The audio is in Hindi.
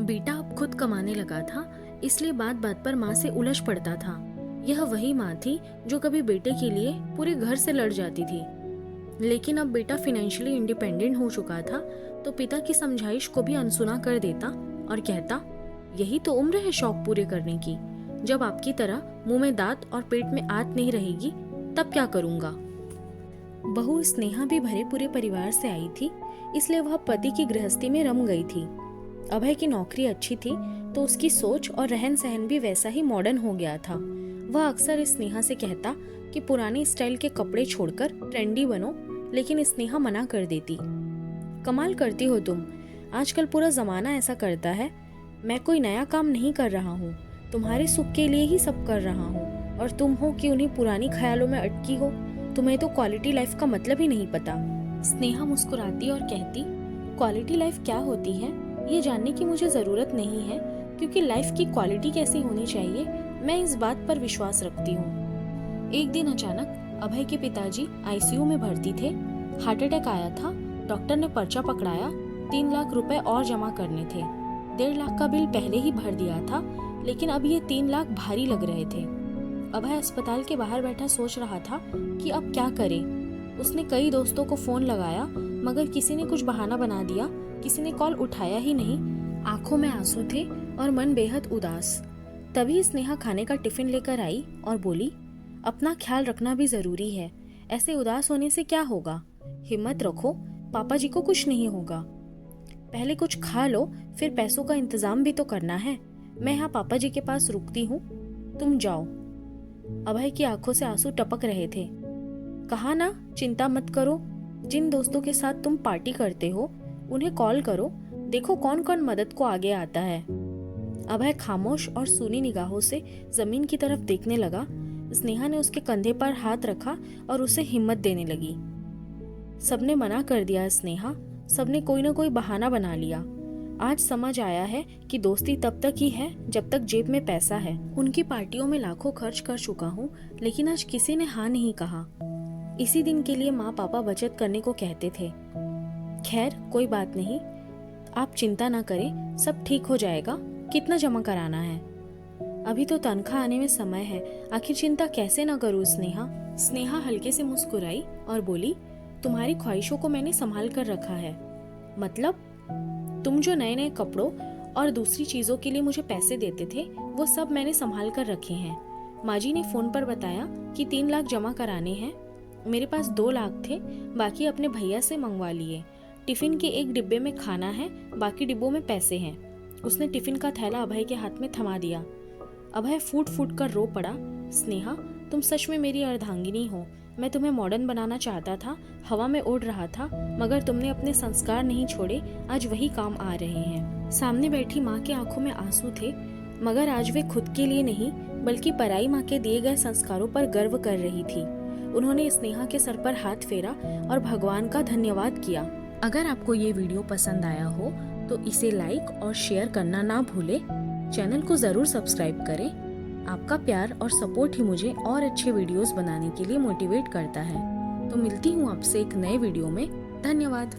बेटा अब खुद कमाने लगा था, इसलिए बात बात पर माँ से उलझ पड़ता था। यह वही माँ थी जो कभी बेटे के लिए पूरे घर से लड़ जाती थी। लेकिन अब बेटा फाइनेंशियली इंडिपेंडेंट हो चुका था, तो पिता की समझाइश को भी अनसुना कर देता और कहता, यही तो उम्र है शौक पूरे करने की। जब आपकी तरह मुंह में दांत और पेट में आंत नहीं रहेगी, तब क्या करूंगा। बहू स्नेहा भी भरे पूरे परिवार से आई थी, इसलिए वह पति की गृहस्थी में रम गई थी। अभय की नौकरी अच्छी थी, तो उसकी सोच और रहन सहन भी वैसा ही मॉडर्न हो गया था। वह अक्सर स्नेहा से कहता कि पुराने स्टाइल के कपड़े छोड़कर ट्रेंडी बनो, लेकिन स्नेहा मना कर देती। कमाल करती हो तुम, आजकल पूरा जमाना ऐसा करता है। मैं कोई नया काम नहीं कर रहा हूँ, तुम्हारे सुख के लिए ही सब कर रहा हूँ, और तुम हो कि उन्हीं पुरानी ख्यालों में अटकी हो। तुम्हें तो क्वालिटी लाइफ का मतलब ही नहीं पता। स्नेहा मुस्कुराती और कहती, क्वालिटी लाइफ क्या होती है ये जानने की मुझे जरूरत नहीं है, क्योंकि लाइफ की क्वालिटी कैसी होनी चाहिए मैं इस बात पर विश्वास रखती हूँ। एक दिन अचानक अभय के पिताजी आईसीयू में भर्ती थे। हार्ट अटैक आया था। डॉक्टर ने पर्चा पकड़ाया, 3 लाख रुपए और जमा करने थे। 1.5 लाख का बिल पहले ही भर दिया था, लेकिन अब ये 3 लाख भारी लग रहे थे। अभय अस्पताल के बाहर बैठा सोच रहा था कि अब क्या करे। उसने कई दोस्तों को फोन लगाया, मगर किसी ने कुछ बहाना बना दिया, किसी ने कॉल उठाया ही नहीं। आंखों में आंसू थे और मन बेहद उदास। तभी स्नेहा खाने का टिफिन लेकर आई और बोली, अपना ख्याल रखना भी जरूरी है। ऐसे उदास होने से क्या होगा, हिम्मत रखो, पापा जी को कुछ नहीं होगा। पहले कुछ खा लो, फिर पैसों का इंतजाम भी तो करना है। मैं यहाँ पापा जी के पास रुकती हूँ, तुम जाओ। अभय की आंखों से आंसू टपक रहे थे। कहा ना, चिंता मत करो, जिन दोस्तों के साथ तुम पार्टी करते हो उन्हें कॉल करो, देखो कौन कौन मदद को आगे आता है। अभय खामोश और सूनी निगाहों से जमीन की तरफ देखने लगा। स्नेहा ने उसके कंधे पर हाथ रखा और उसे हिम्मत देने लगी। सबने मना कर दिया स्नेहा, सबने कोई ना कोई बहाना बना लिया। आज समझ आया है कि दोस्ती तब तक ही है जब तक जेब में पैसा है। उनकी पार्टियों में लाखों खर्च कर चुका हूँ, लेकिन आज किसी ने हाँ नहीं कहा। इसी दिन के लिए माँ पापा बचत करने को कहते थे। खैर कोई बात नहीं, आप चिंता ना करें, सब ठीक हो जाएगा। कितना जमा कराना है? अभी तो तनख्वाह आने में समय है, आखिर चिंता कैसे ना करूं स्नेहा। स्नेहा हल्के से मुस्कुराई और बोली, तुम्हारी ख्वाहिशों को मैंने संभाल कर रखा है। मतलब? तुम जो नए नए कपड़ों और दूसरी चीजों के लिए मुझे पैसे देते थे, वो सब मैंने संभाल कर रखे हैं। माँ जी ने फोन पर बताया कि 3 लाख जमा कराने हैं। मेरे पास 2 लाख थे, बाकी अपने भैया से मंगवा लिए। टिफिन के एक डिब्बे में खाना है, बाकी डिब्बों में पैसे हैं। उसने टिफिन का थैला अभय के हाथ में थमा दिया। अभय फूट फूट कर रो पड़ा। स्नेहा, तुम सच में मेरी अर्धांगिनी हो। मैं तुम्हें मॉडर्न बनाना चाहता था, हवा में उड़ रहा था, मगर तुमने अपने संस्कार नहीं छोड़े, आज वही काम आ रहे हैं। सामने बैठी माँ के आंखों में आंसू थे, मगर आज वे खुद के लिए नहीं बल्कि पराई माँ के दिए गए संस्कारों पर गर्व कर रही थी। उन्होंने स्नेहा के सर पर हाथ फेरा और भगवान का धन्यवाद किया। अगर आपको ये वीडियो पसंद आया हो तो इसे लाइक और शेयर करना ना भूले। चैनल को जरूर सब्सक्राइब करें। आपका प्यार और सपोर्ट ही मुझे और अच्छे वीडियोस बनाने के लिए मोटिवेट करता है। तो मिलती हूँ आपसे एक नए वीडियो में। धन्यवाद।